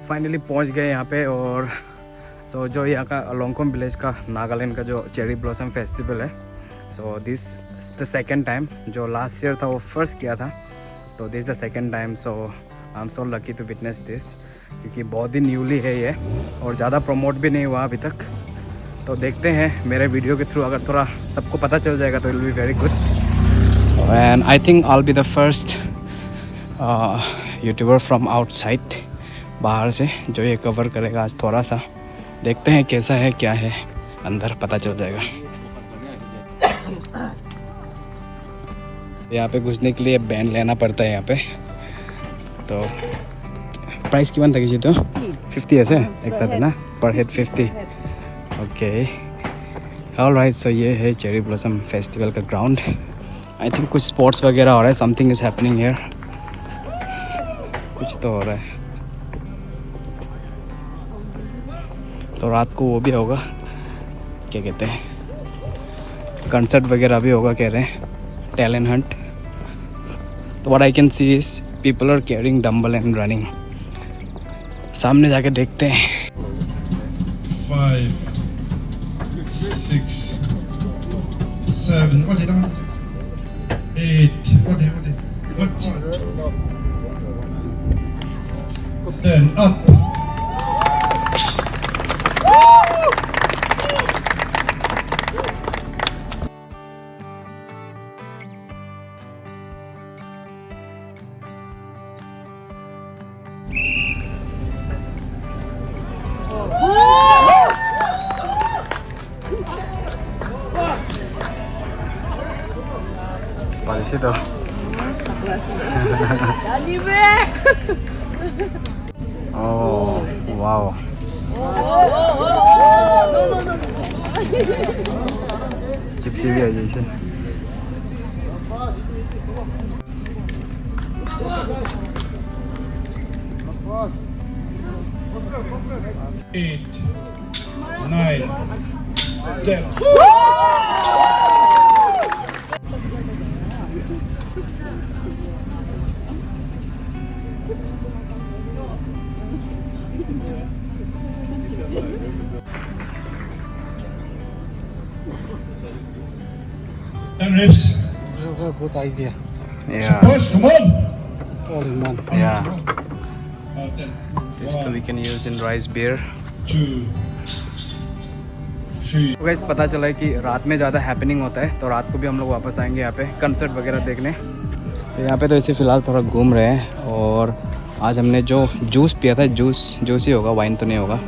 Finally पहुंच गए यहाँ पे। और सो जो यहाँ का लोंगकोम विलेज का नागालैंड का जो चेरी ब्लॉसम फेस्टिवल है, so this the second time. जो लास्ट ईयर था वो फर्स्ट किया था, तो this the second time. So I am so lucky to witness this, क्योंकि बहुत ही न्यूली है ये और ज़्यादा प्रमोट भी नहीं हुआ अभी तक। तो देखते हैं मेरे वीडियो के थ्रू अगर थोड़ा सबको पता चल जाएगा तो it will be very good. And I think I will be the first YouTuber from outside, बाहर से, जो ये कवर करेगा आज। थोड़ा सा देखते हैं कैसा है क्या है, अंदर पता चल जाएगा। यहाँ पे घुसने के लिए बैंड लेना पड़ता है यहाँ पे। तो प्राइस किमान था किसी तो 50 ऐसे एक था ना, पर हेड 50। Okay alright. सो ये है चेरी ब्लॉसम फेस्टिवल का ग्राउंड। आई थिंक कुछ स्पोर्ट्स वगैरह हो रहा है, समथिंग इज़ हैपनिंग हियर, कुछ तो हो रहा है। तो रात को वो भी होगा, क्या कहते हैं, कंसर्ट वगैरह भी होगा कह रहे हैं, टैलेंट हंट। तो what I can see is people are carrying dumbbell and running. सामने जाके देखते हैं। 5, 6, 7, 8, 10 up. Parecido. Oh, wow. Gypsy भी है जैसे। Eight, 9, 10. And reps. Good idea. Yeah. Push, come on. All in one. Yeah. 10. This we can use in rice beer. 2, 3. तो guys पता चला है कि रात में ज़्यादा हैपनिंग होता है, तो रात को भी हम लोग वापस आएंगे यहाँ पे कंसर्ट वगैरह देखने। तो यहाँ पे तो ऐसे फ़िलहाल थोड़ा घूम रहे हैं। और आज हमने जो जूस पिया था, जूस ही होगा, वाइन तो नहीं होगा।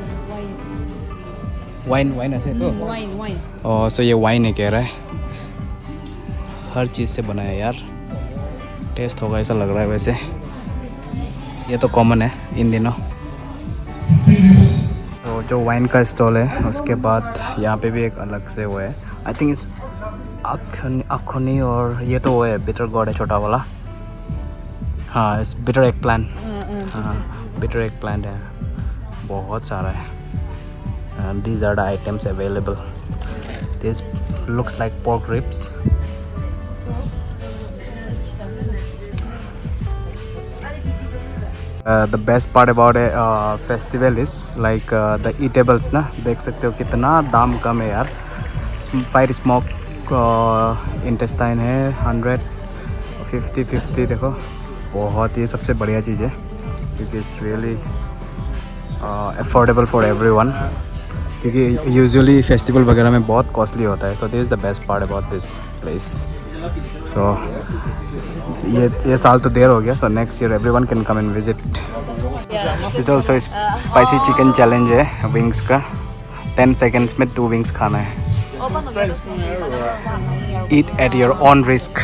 वाइन ऐसे तो वाइन। और सो ये वाइन है कह रहा है, हर चीज़ से बना है यार। टेस्ट होगा ऐसा लग रहा है। वैसे ये तो कॉमन है इन दिनों। तो जो वाइन का स्टॉल है, उसके बाद यहाँ पे भी एक अलग से वो है, आई थिंक इस अखनी, और ये तो वो है बिटर गॉड है छोटा वाला। हाँ, इस बिटर एग प्लांट। हाँ, बिटर एग प्लांट है, बहुत सारा है। These are the items available. This looks like pork ribs. The best part about a festival is like the eatables ना, देख सकते हो कितना दाम कम है यार। फायर स्मोक इंटेस्टाइन है 150 देखो, बहुत ही सबसे बढ़िया चीज़ है, क्योंकि it's really affordable for everyone, क्योंकि यूजुअली फेस्टिवल वगैरह में बहुत कॉस्टली होता है। So this is the best part about this place. So ये साल तो देर हो गया, so next year everyone can come and visit. This also spicy chicken challenge है विंग्स का। 10 सेकेंड्स में 2 विंग्स खाना है। Eat at your own risk.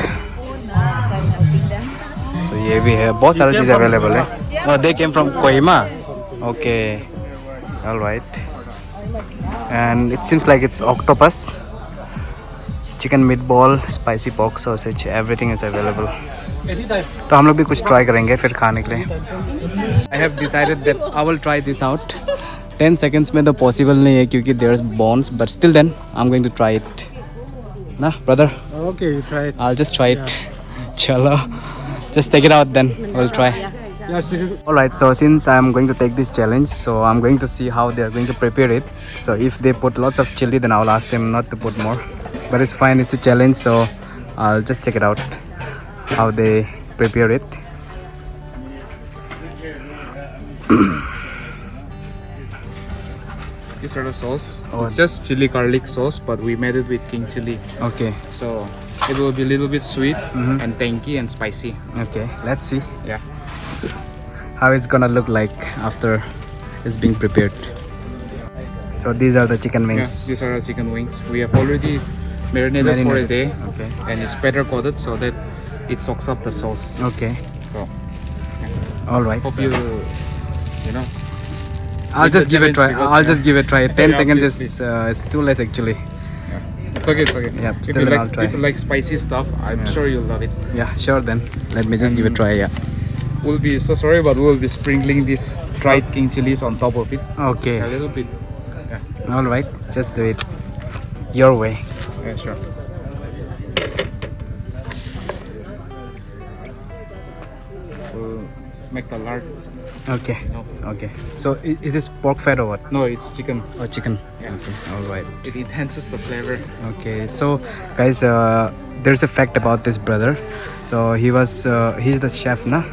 So ये भी है, बहुत सारी चीज़ें अवेलेबल है। They came from Kohima. Okay, All right. And it seems like it's octopus, chicken meatball, spicy pork sausage, everything is available. तो हम लोग भी कुछ ट्राई करेंगे फिर खाने के लिए. I have decided that I will try this out. 10 seconds में तो possible नहीं है क्योंकि there's bones, but still then I'm going to try it. ना brother? Okay, you try it. I'll just try it. Chalo, just take it out then. We'll try. Yes, you Alright, so since I'm going to take this challenge, so I'm going to see how they're going to prepare it. So if they put lots of chili, then I'll ask them not to put more. But it's fine, it's a challenge, so I'll just check it out how they prepare it. This sort of sauce. Oh. It's just chili garlic sauce, but we made it with king chili. Okay, So it will be a little bit sweet and tangy and spicy. okay, let's see Yeah. how it's gonna look like after it's being prepared. So these are the chicken Yeah, wings. these are our chicken wings. We have already marinated for a day, Okay, and it's better coated so that it soaks up the sauce. okay, So alright. hope So you know. I'll take the just give it a try. challenge because, I'll yeah. just give it a try. 10 Yeah, seconds obviously. is too less actually. It's okay. It's okay. Yeah, if still you then I'll like try. if you like spicy stuff, I'm sure you'll love it. Yeah, sure then. Let me just give it a try. Yeah. We'll be so sorry, but we'll be sprinkling this dried king chilies on top of it Okay. a little bit. All right. Just do it your way. Yeah, sure. We'll make the lard. Okay. No, Okay. So is this pork fat or what? no, it's chicken. Or chicken? Yeah. Okay. All right. It enhances the flavor. Okay. So guys, there's a fact about this brother. So he's the chef, na?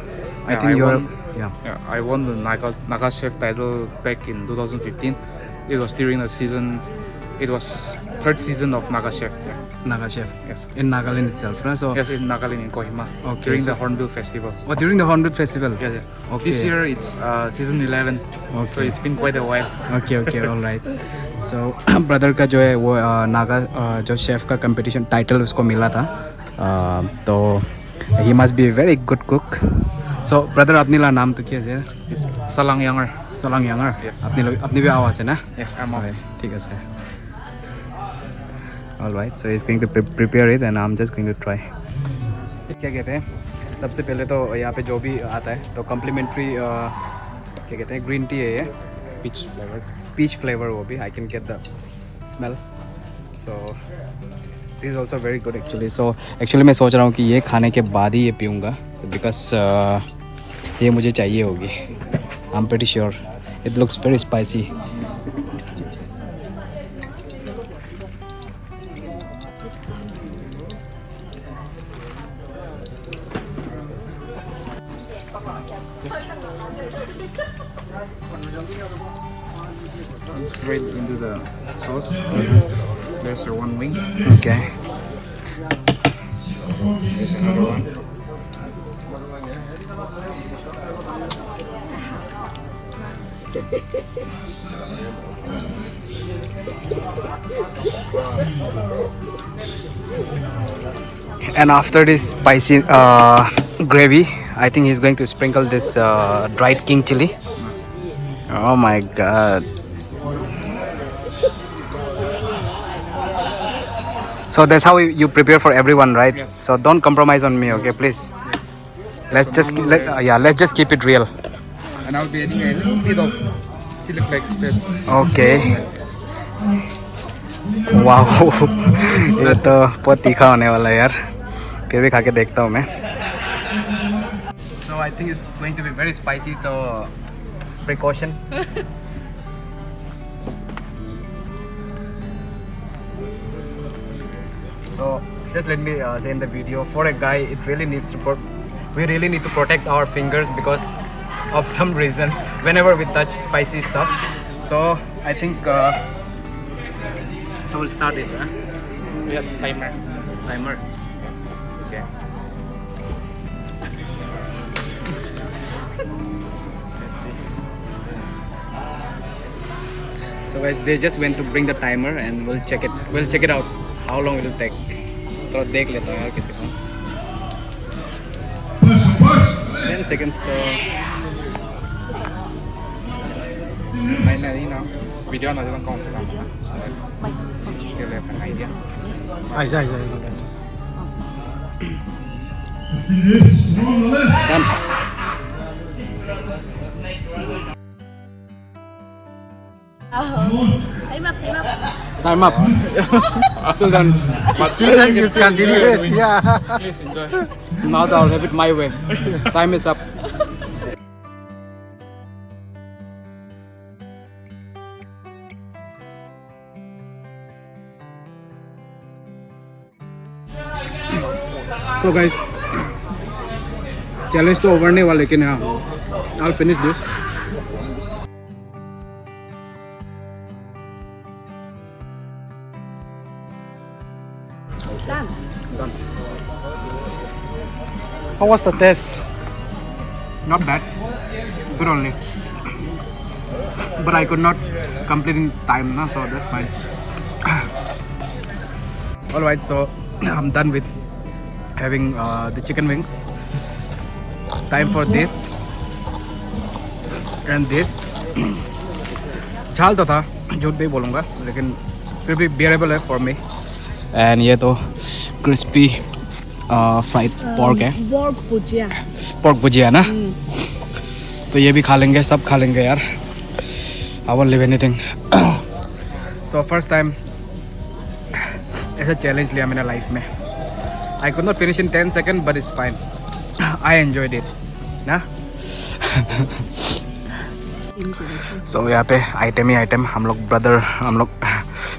I Yeah, think I you're. won- Yeah. Yeah, I won the Naga Chef title back in 2015. It was during the season. It was third season of Naga Chef. Yeah. Naga chef Yes. in Nagaland itself, na? So Yes, in Nagaland in Kohima. Okay, During so- the Hornbill Festival. oh, during the Hornbill Festival. Yeah, yeah. Okay. This year it's season 11. So Okay. it's been quite a while. Okay, okay, all right. So brother का जो है वो नागा जो chef का competition title उसको मिला था तो he must be very good cook so brother अपनी ला नाम तो क्या है It's Salang Yanger. Salang Yanger Yes. अपनी भी आवाज़ है ना Yes, I'm off. ठीक है sir all right so he's going to prepare it and I'm just going to try क्या कहते हैं सबसे पहले तो यहाँ पे जो भी आता है तो कम्प्लीमेंट्री क्या कहते हैं ग्रीन टी है ये Peach flavored. peach flavor वो भी I can get the smell so this is also very good actually so actually मैं सोच रहा हूँ कि ये खाने के बाद ही ये पीऊँगा because ये मुझे चाहिए होगी I'm pretty sure it looks very spicy Straight into the sauce. There's your one wing. okay There's another one. and after this spicy gravy I think he's going to sprinkle this dried king chili oh my god so that's how you prepare for everyone right Yes. so don't compromise on me okay please Yes. let's just let's just keep it real And I'll be adding a little bit of chili flakes. That's okay वाह ये तो बहुत तीखा होने वाला है यार फिर भी खा के देखता हूँ मैं so I think it's going to be very spicy so precaution so just let me say in the video for a guy it really needs to we really need to protect our fingers because of some reasons whenever we touch spicy stuff so I think so we'll start it we have timer. timer okay let's see so guys they just went to bring the timer and we'll check it out how long it will take तो देख लेता हूँ यार किसी को 10 seconds तो Mainly, you know, video nó đang còn sẽ làm nữa. So give it an idea. Dạ. Done. Time up. Still done. But Then you can delete it. Yeah. please enjoy. Now I'll have it my way. Time is up. So guys, challenge तो over नहीं हुआ लेकिन हाँ, I'll finish this. Done. How was the test? Not bad. Good only. But I could not complete in time, na, so that's fine. Alright, so I'm done with having the chicken wings. Time for this and this. छाल तो था, झूठ नहीं बोलूँगा, लेकिन फिर भी bearable है for me. And ये तो crispy fried pork है. Pork भुजिया ना. तो ये भी खा लेंगे, सब खा लेंगे यार. I won't leave anything. So first time ऐसा challenge लिया मैंने life में. I could not finish in 10 seconds, but it's fine. I enjoyed it. ना? So यहाँ पे आइटम ही आइटम हम लोग ब्रदर हम लोग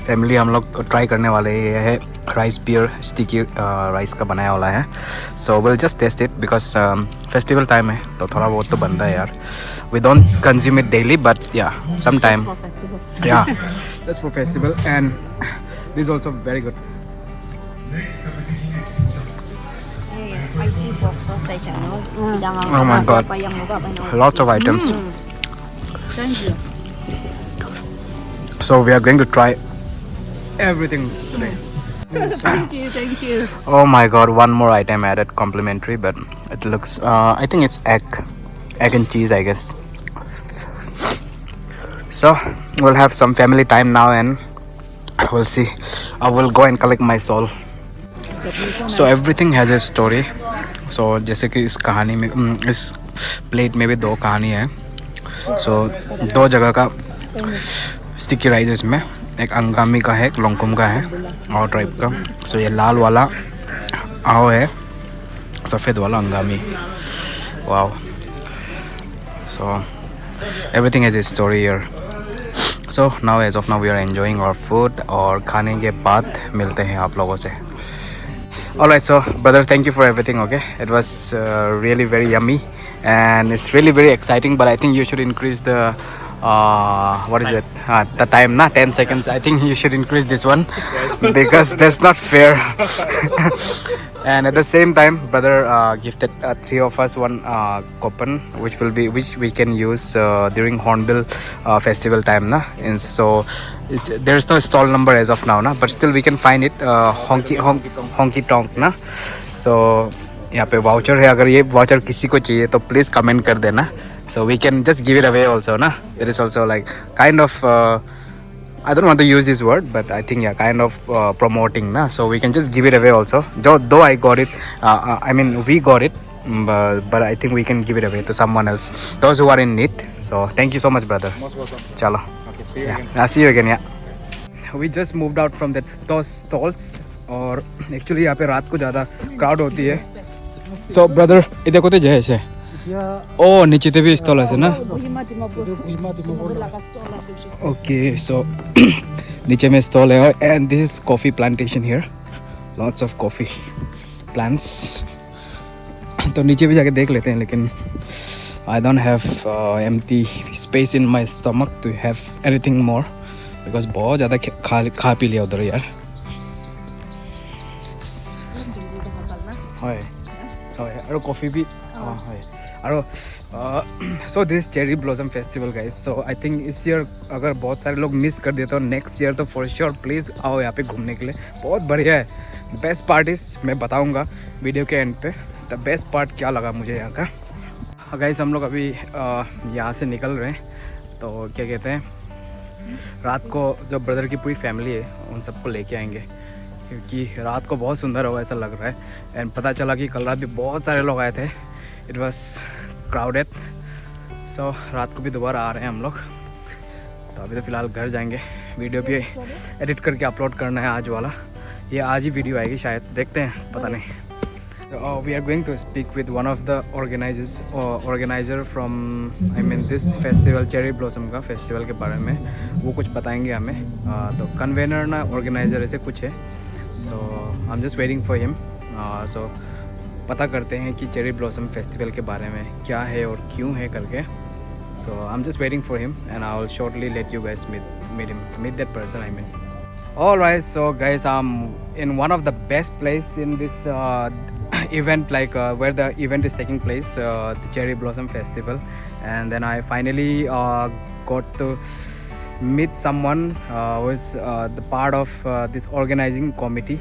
फैमिली हम लोग ट्राई करने वाले हैं. ये है राइस बियर स्टिकी राइस का बनाया वाला है. So will just taste it because festival time है तो थोड़ा बहुत तो बनता है यार. We don't consume it daily but या सम टाइम या just for festival and this is also very good. Spicy pork sausage, ano? Sidangang Oh my God. papayang mo ba? Lots of items. Thank you. So we are going to try everything today. Thank you. Oh my god, one more item added complimentary, but it looks I think it's egg and cheese, I guess. So we'll have some family time now and we'll see. I will go and collect my soul. So everything has a story. So जैसे कि इस कहानी में इस plate में भी दो कहानी है. So दो जगह का स्टिकी राइस इसमें, एक अंगामी का है, एक लोंगकुम का है, आओ ट्राइब का. सो ये लाल वाला आओ है, सफ़ेद वाला Angami. Wow. So everything has a story here. So now as of now we are enjoying our food और खाने के बाद मिलते हैं आप लोगों से. Alright, so brother, thank you for everything. Okay, it was really very yummy and it's really very exciting, but I think you should increase the what is it, the time, na 10 seconds. I think you should increase this one because that's not fair. And at the same time brother gifted three of us one coupon which we can use during Hornbill festival time, na. So there's no stall number as of now, na, but still we can find it. honky tonk, na. So यहाँ पे voucher है, अगर ये voucher किसी को चाहिए तो please comment कर देना. So we can just give it away also, na. It is also like kind of I don't want to use this word, but I think yeah, kind of promoting, na. So we can just give it away also. Though I got it, I mean we got it, but I think we can give it away to someone else, those who are in need. So thank you so much, brother. Most welcome. Chalo. Okay, see you Yeah, again. I'll see you again. Yeah. We just moved out from those stalls और actually यहाँ पे रात को ज़्यादा crowd होती है. So brother, ये देखो तो जय से. Oh, नीचे ते भी स्टॉल है ना. Okay, so नीचे में स्टॉल है and this is coffee plantation here. Lots of coffee plants. तो नीचे भी जाके देख लेते हैं, लेकिन I don't have empty space in my stomach to have anything more because बहुत ज़्यादा खा पी लिया उधर यार. হয় হয় আৰু কফি भी হয় আৰু so this cherry blossom festival guys, so I think इस ईयर अगर बहुत सारे लोग मिस कर दिए तो नेक्स्ट ईयर तो फॉर श्योर प्लीज़ आओ यहाँ पे घूमने के लिए. बहुत बढ़िया है. बेस्ट पार्ट इस मैं बताऊँगा वीडियो के एंड पे द बेस्ट पार्ट क्या लगा मुझे यहाँ का. गाइस हम लोग अभी यहाँ से निकल रहे हैं तो क्या कहते हैं, रात को जो ब्रदर की पूरी फैमिली है उन सबको लेके आएंगे, क्योंकि रात को बहुत सुंदर होगा ऐसा लग रहा है। एंड पता चला कि कल रात भी बहुत सारे लोग आए थे, इट वॉज क्राउडेड। सो रात को भी दोबारा आ रहे हैं हम लोग। तो अभी तो फ़िलहाल घर जाएंगे, वीडियो भी एडिट करके अपलोड करना है आज वाला, ये आज ही वीडियो आएगी शायद, देखते हैं, पता नहीं। We are going to speak with one of the organizer from this festival, Cherry Blossom का फेस्टिवल के बारे में। वो कुछ बताएंगे हमें। तो कन्वेनर ना ऑर्गेनाइजर ऐसे कुछ है। So I am just waiting for him. So पता करते हैं कि चेरी ब्लॉसम फेस्टिवल के बारे में क्या है और क्यों है करके। So I am just waiting for him and I will shortly let you guys meet that person, I mean. Alright, so guys, I'm in one of the best place in this event, like where the event is taking place, the Cherry Blossom Festival. And then I finally got to meet someone who is the part of this organizing committee.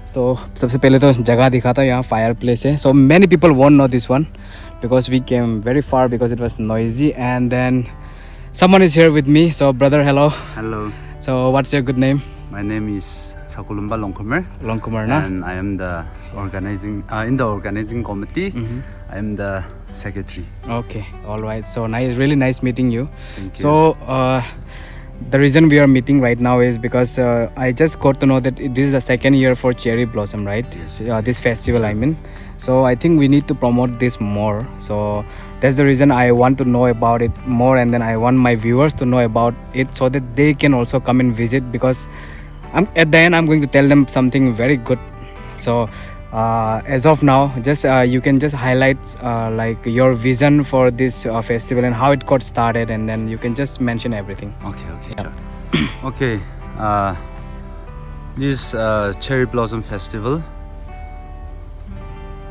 So सबसे पहले तो जगह दिखा था, यहाँ fire place है. So many people won't know this one because we came very far because it was noisy. And then someone is here with me. So brother, hello. Hello, So what's your good name? my name is Sakulumba Longkomer, Longkumar na? and I am the in the organizing committee. I am the secretary. Okay, all right. So nice, really nice meeting you. Thank you. So the reason we are meeting right now is because I just got to know that this is the second year for Cherry Blossom, right? Yes. This festival, I mean. So I think we need to promote this more. So that's the reason I want to know about it more, and then I want my viewers to know about it so that they can also come and visit, because at the end I'm going to tell them something very good. So as of now, just you can just highlight like your vision for this festival and how it got started, and then you can just mention everything. Okay, sure. Okay, this Cherry Blossom Festival,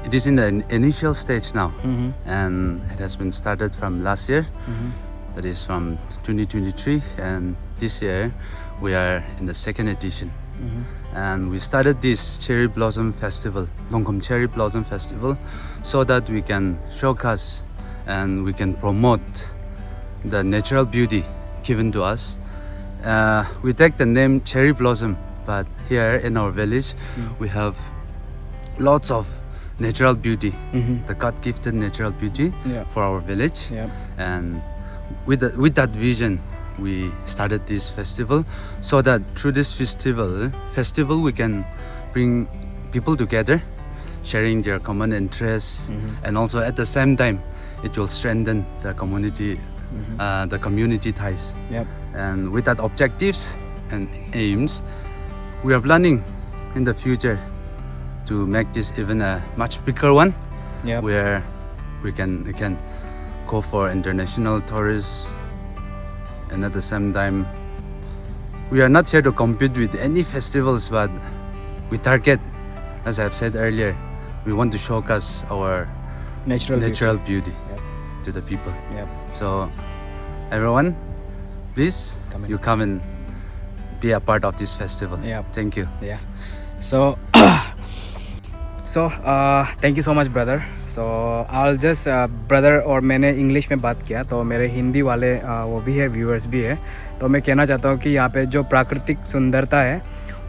it is in the initial stage now, and it has been started from last year. That is from 2023, and this year we are in the second edition. And we started this Cherry Blossom Festival, Longkom Cherry Blossom Festival, so that we can showcase and we can promote the natural beauty given to us. We take the name Cherry Blossom, but here in our village we have lots of natural beauty, the God-gifted natural beauty Yeah. for our village. Yep. And with that vision, we started this festival, so that through this festival we can bring people together, sharing their common interests, and also at the same time it will strengthen the community, the community ties. Yep. And with that objectives and aims, we are planning in the future to make this even a much bigger one, Yep. where we can go for international tourists. And at the same time, we are not here to compete with any festivals, but we target, as I've said earlier, we want to showcase our Natural beauty Yep. to the people. Yep. So everyone, please Come in. you come and be a part of this festival. Yep. Thank you. Yeah. So thank you so much brother. So I'll just brother, और मैंने English में बात किया, तो मेरे हिंदी वाले वो भी है, व्यूअर्स भी है, तो मैं कहना चाहता हूँ कि यहाँ पे जो प्राकृतिक सुंदरता है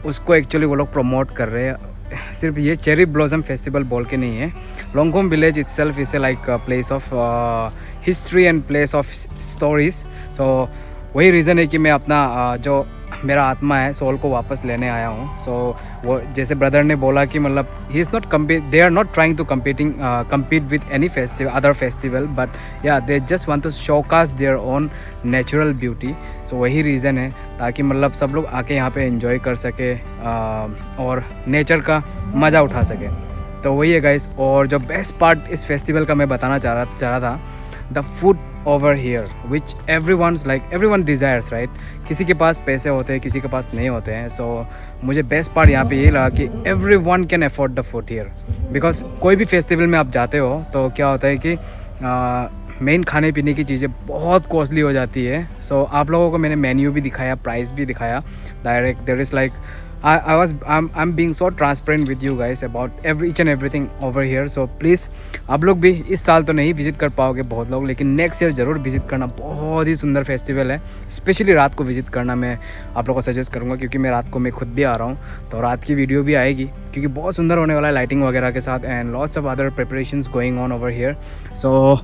उसको एक्चुअली वो लोग प्रमोट कर रहे हैं। सिर्फ ये चेरी ब्लॉसम फेस्टिवल बोल के नहीं है, Longkhum village itself is a like place of history and place of stories. So वही रीज़न है कि मैं अपना जो मेरा आत्मा है, सोल को वापस लेने आया हूँ। सो वो जैसे ब्रदर ने बोला कि मतलब he is not they are not trying to compete with any festival, other festival, but yeah they just want to showcase their own natural beauty. So वही रीज़न है, ताकि मतलब सब लोग आके यहाँ पे एंजॉय कर सके और नेचर का मज़ा उठा सके। तो वही है गाइस। और जो बेस्ट पार्ट इस फेस्टिवल का मैं बताना चाह रहा था, the food over here which everyone desires, right. किसी के पास पैसे होते हैं, किसी के पास नहीं होते हैं। सो मुझे बेस्ट पार्ट यहाँ पे यही लगा कि everyone can afford the food here, because कोई भी फेस्टिवल में आप जाते हो तो क्या होता है कि मेन खाने पीने की चीज़ें बहुत कॉस्टली हो जाती है। सो आप लोगों को मैंने मेन्यू भी दिखाया, प्राइस भी दिखाया direct. There is like I'm being so transparent with you guys about each and everything over here. So please आप लोग भी इस साल तो नहीं विजिट कर पाओगे बहुत लोग, लेकिन नेक्स्ट ईयर ज़रूर विजिट करना। बहुत ही सुंदर फेस्टिवल है, स्पेशली रात को विजिट करना मैं आप लोगों को सजेस्ट करूँगा, क्योंकि मैं रात को मैं खुद भी आ रहा हूँ, तो रात की वीडियो भी आएगी क्योंकि बहुत सुंदर होने वाला है लाइटिंग वगैरह के साथ, and lots of other preparations going on over here. So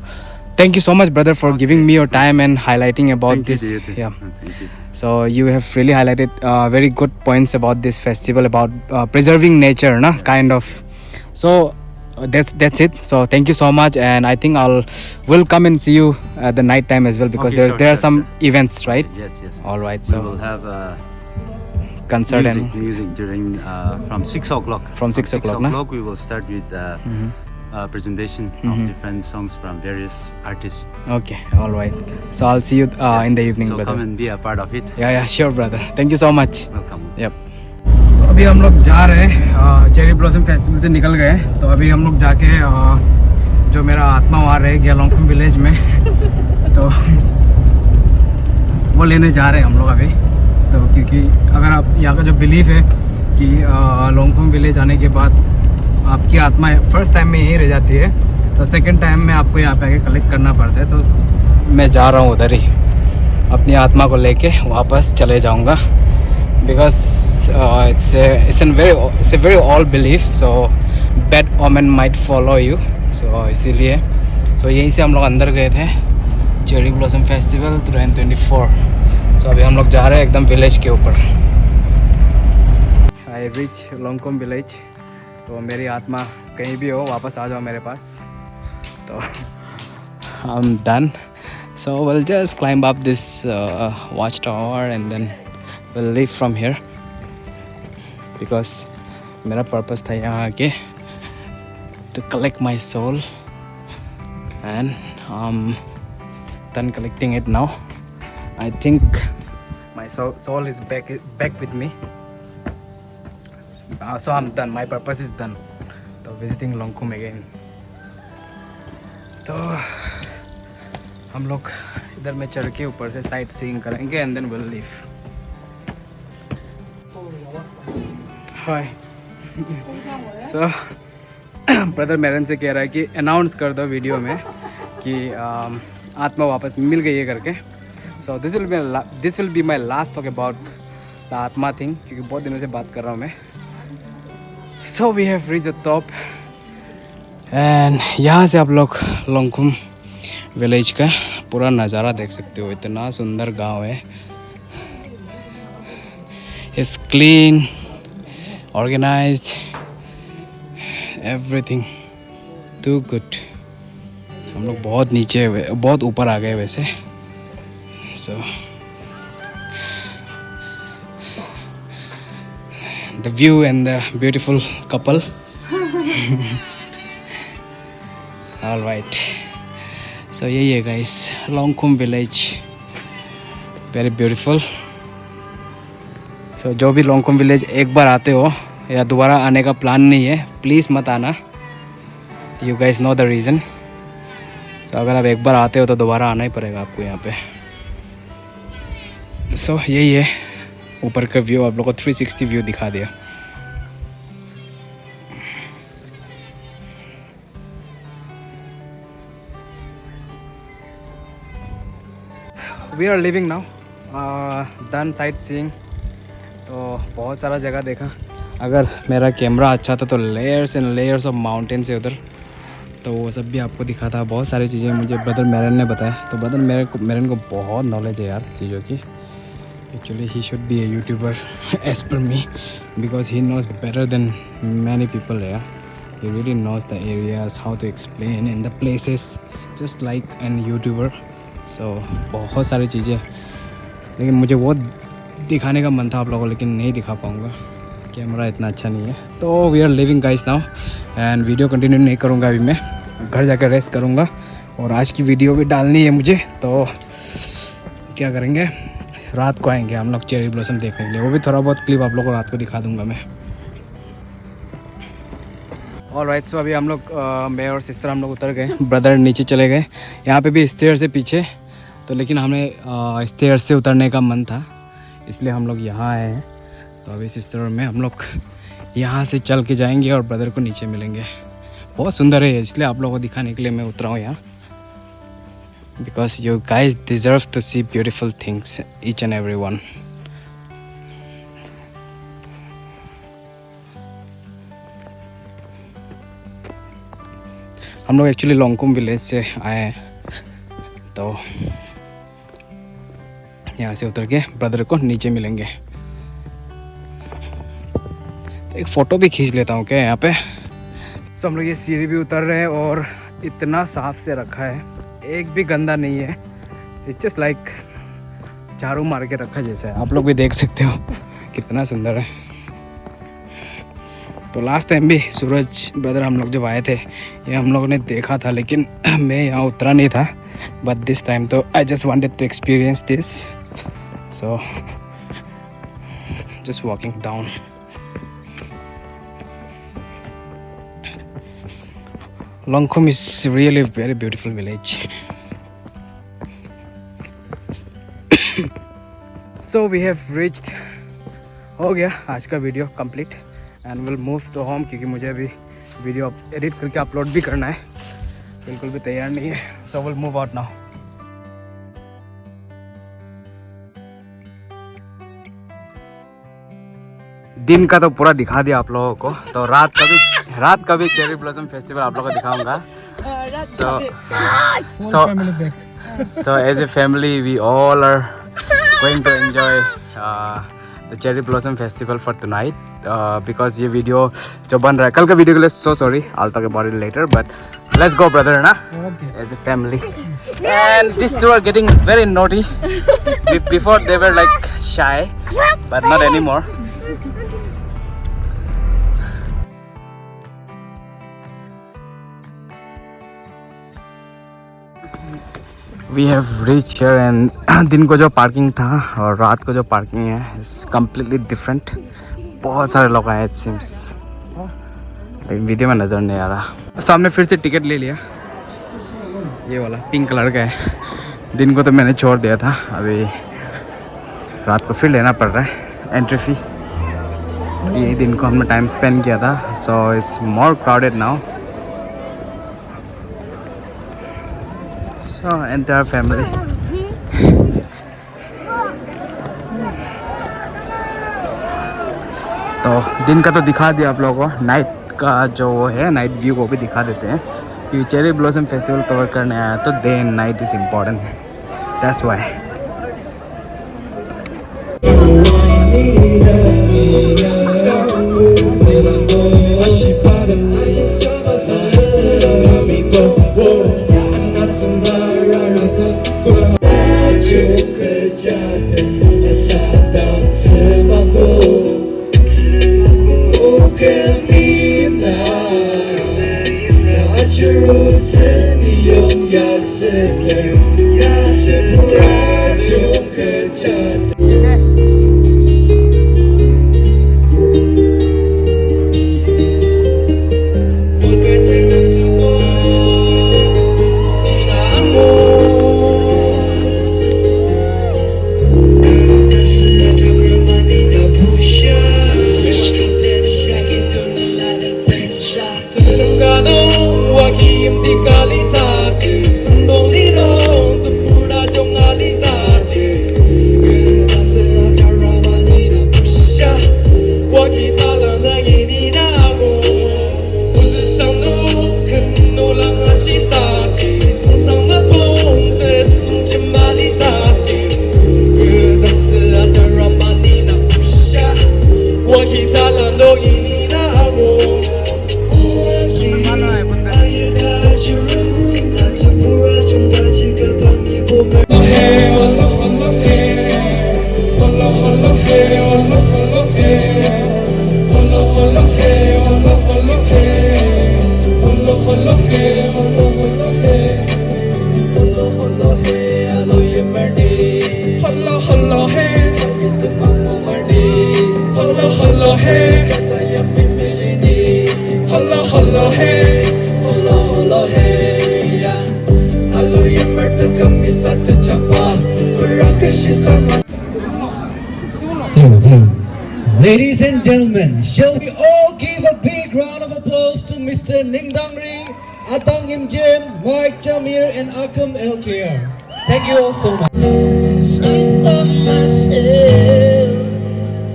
thank you so much, brother, for giving me your time and highlighting about Thank you, this. dear. Yeah. Thank you. So you have really highlighted very good points about this festival, about preserving nature, na kind of. So that's it. So thank you so much, and I think will come and see you at the night time as well, because Okay, there are sure, some events, right? Yes, yes. All right. We So will have concert music during from 6 o'clock. From 6 o'clock, na? we will start with presentation of different songs from various artists. Okay. All right. So I'll see you in the evening, So brother. come and be a part of it. Yeah, sure, brother. Thank you so much. Welcome. Yep. तो अभी हम लोग जा रहे हैं, cherry blossom festival से निकल गए, तो अभी हम लोग जाके जो मेरा आत्मा वहाँ रह गया लोंगखुम विलेज में तो वो लेने जा रहे हैं हम लोग अभी। तो क्योंकि अगर आप यहाँ का जो बिलीफ है कि लोंगखुम विलेज आने के बाद आपकी आत्मा फर्स्ट टाइम में यहीं रह जाती है, तो सेकंड टाइम में आपको यहाँ पे आके कलेक्ट करना पड़ता है। तो मैं जा रहा हूँ उधर ही, अपनी आत्मा को लेके वापस चले जाऊँगा, because it's a very old belief, so bad omen might follow you. So इसीलिए यहीं से हम लोग अंदर गए थे चेरी ब्लॉसम फेस्टिवल 2024. So अभी हम लोग जा रहे हैं एकदम विलेज के ऊपर. I reach लोंगखुम विलेज, तो मेरी आत्मा कहीं भी हो वापस आ जाओ मेरे पास. तो I'm done. So we'll just climb up this watchtower and then we'll leave from here, because मेरा पर्पस था यहाँ आके to collect my soul, and I'm done collecting it now. I think my soul is back with me. So I'm done. My purpose is done. So visiting लोंगखुम again. तो हम लोग इधर में चढ़ के ऊपर से साइट सीइंग करेंगे and then will leave. Hi. So brother मेरन से कह रहा है कि अनाउंस कर दो वीडियो में कि आत्मा वापस मिल गई है करके. So this will be my last talk about the atma thing, क्योंकि बहुत दिनों से बात कर रहा हूँ मैं. So we have reach the top, and यहाँ से आप लोग लोंगखुम विलेज का पूरा नज़ारा देख सकते हो. इतना सुंदर गांव है. It's clean, organized, everything too good. हम लोग बहुत नीचे बहुत ऊपर आ गए वैसे. So the view and the beautiful couple. All right. So यही है guys Longkhum village, very beautiful. So जो भी लोंगखुम विलेज एक बार आते हो या दोबारा आने का प्लान नहीं है, प्लीज़ मत आना. You guys know the reason. So अगर आप एक बार आते हो तो दोबारा आना ही पड़ेगा आपको यहाँ पे. सो यही है ऊपर का व्यू. आप लोगों को 360 व्यू दिखा दिया. We are leaving now, done sightseeing. तो बहुत सारा जगह देखा. अगर मेरा कैमरा अच्छा था तो layers and layers of mountains है उधर, तो वो सब भी आपको दिखाता. बहुत सारी चीज़ें मुझे ब्रदर मेरन ने बताया. तो ब्रदर मेरन को बहुत नॉलेज है यार चीज़ों की. Actually he should be a youtuber as per me, because he knows better than many people यार. He really knows the areas, how to explain in the places, just like an youtuber. So बहुत सारी चीज़ें, लेकिन मुझे वो दिखाने का मन था आप लोगों को, लेकिन नहीं दिखा पाऊँगा, कैमरा इतना अच्छा नहीं है. तो we are leaving guys now, and video continue नहीं करूँगा अभी. मैं घर जाकर रेस्ट करूँगा, और आज की वीडियो भी डालनी है मुझे. तो क्या करेंगे, रात को आएंगे हम लोग चेरी ब्लॉसम देखने के लिए. वो भी थोड़ा बहुत क्लिप आप लोग को रात को दिखा दूँगा मैं. ऑलराइट. सो अभी हम लोग मैं और सिस्टर हम लोग उतर गए. ब्रदर नीचे चले गए. यहाँ पे भी स्टेयर से पीछे, तो लेकिन हमें स्टेयर से उतरने का मन था, इसलिए हम लोग यहाँ आए हैं. तो तो अभी सिस्टर और मैं हम लोग यहाँ से चल के जाएंगे और ब्रदर को नीचे मिलेंगे। बहुत सुंदर है, इसलिए आप लोगों को दिखाने के लिए मैं उतरा हूँ यहाँ, because you guys deserve to see beautiful things each and every one. हम लोग एक्चुअली लोंगकोम विलेज से आए हैं, तो यहाँ से उतर के ब्रदर को नीचे मिलेंगे। तो एक फ़ोटो भी खींच लेता हूँ क्या यहाँ पे। सो हम लोग ये सीढ़ी भी उतर रहे हैं और इतना साफ से रखा है, एक भी गंदा नहीं है। इट्स जस्ट लाइक झाड़ू मार के रखा जैसा है। आप लोग भी देख सकते हो कितना सुंदर है। तो लास्ट टाइम भी सूरज ब्रदर हम लोग जब आए थे ये हम लोगों ने देखा था, लेकिन मैं यहाँ उतरा नहीं था। बट दिस टाइम तो I just wanted to experience this, so just walking down. Longkom is really very beautiful village. So we have reached, हो गया आज का video complete and will move to home, क्योंकि मुझे अभी वीडियो एडिट करके upload भी करना है। बिल्कुल भी तैयार नहीं है, so will move out now. दिन का तो पूरा दिखा दिया आप लोगों को, तो रात का भी चेरी ब्लॉसम फेस्टिवल आप लोगों को दिखाऊंगा। So as a family we all are going to enjoy the cherry blossom festival for tonight, because ये वीडियो जो बन रहा है कल का वीडियो के लिए so sorry, I'll talk about it later, but let's go brother ना, as a family. And these two are getting very naughty. Before they were like shy, but not anymore. We have reached here and दिन को जो parking था और रात को जो parking है इट्स कम्प्लीटली डिफरेंट। बहुत सारे लोग आए इट सीम्स, लेकिन वीडियो में नज़र नहीं आ रहा। सामने फिर से टिकट ले लिया, ये वाला पिंक कलर का है। दिन को तो मैंने छोड़ दिया था, अभी रात को फिर लेना पड़ रहा है एंट्री फ़ी। ये दिन को हमने टाइम स्पेंड किया था, so it's more crowded now. So entire family. तो दिन का तो दिखा दिया आप लोगों को, नाइट का जो वो है नाइट व्यू वो भी दिखा देते हैं। ये चेरी ब्लॉसम फेस्टिवल कवर करने आया तो day and night is important, that's why. Ladies and gentlemen, shall we all give a big round of applause to Mr. Ning Dangri, Atang Imjen, Mike Jamir, and Akam Elkir. Thank you all so much. Straight by myself,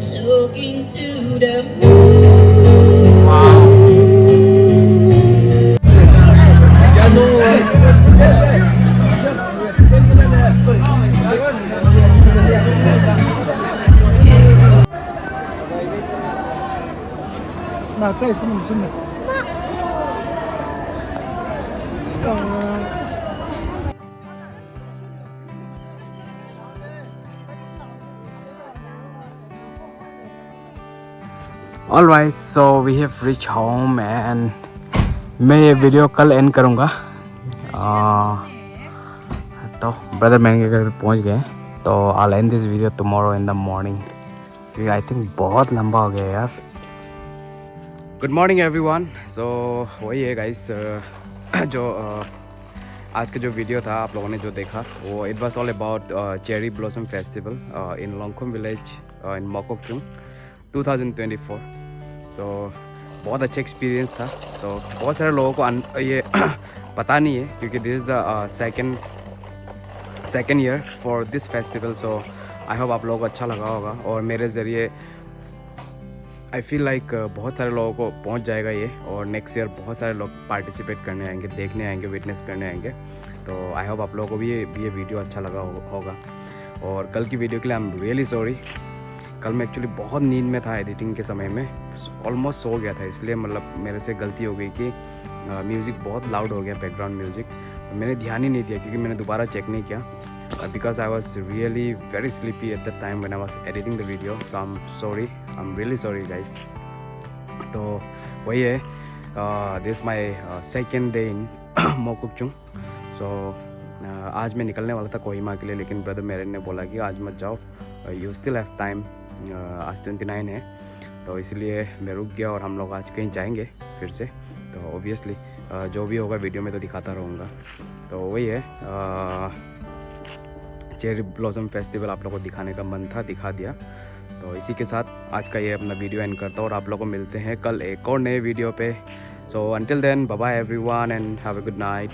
talking to the moon. Nah, try sini. Alright, so we have reached home and मैं ये video कल and करूँगा। तो brother man के घर पहुँच गए, तो I'll end this video tomorrow in the morning, क्योंकि I think बहुत लंबा हो गया यार। Good morning everyone. सो वही है गाइस, जो आज का जो वीडियो था आप लोगों ने जो देखा वो it was all about cherry blossom festival in Longkhum village in Mokokchung 2024। So बहुत अच्छा एक्सपीरियंस था। तो बहुत सारे लोगों को ये पता नहीं है, क्योंकि this is the second year for this festival. So I hope आप लोगों को अच्छा लगा होगा, और मेरे ज़रिए आई फील लाइक बहुत सारे लोगों को पहुंच जाएगा ये, और नेक्स्ट ईयर बहुत सारे लोग पार्टिसिपेट करने आएंगे, देखने आएंगे, विटनेस करने आएंगे। तो आई होप आप लोगों को भी ये वीडियो अच्छा लगा होगा। और कल की वीडियो के लिए आई एम रियली सॉरी। कल मैं एक्चुअली बहुत नींद में था, एडिटिंग के समय में ऑलमोस्ट सो गया था, इसलिए मतलब मेरे से गलती हो गई कि म्यूज़िक बहुत लाउड हो गया, बैकग्राउंड म्यूज़िक। मैंने ध्यान ही नहीं दिया, क्योंकि मैंने दोबारा चेक नहीं किया, because I was really very sleepy at that time when I was editing the video. So I'm sorry, I'm really sorry guys. तो वही है, this is my second day in Mokokchung. So आज मैं निकलने वाला था कोहिमा के लिए, लेकिन ब्रदर मेरे ने बोला कि आज मत जाओ, you still have time, आज 29 है, तो इसलिए मैं रुक गया। और हम लोग आज कहीं जाएंगे फिर से, तो ऑब्वियसली जो भी होगा वीडियो में तो दिखाता रहूँगा। तो वही है, चेरी ब्लॉसम फेस्टिवल आप लोगों को दिखाने का मन था, दिखा दिया। तो इसी के साथ आज का ये अपना वीडियो एंड करता हूँ, और आप लोगों को मिलते हैं कल एक और नए वीडियो पे। So until then, bye bye everyone and have a good night.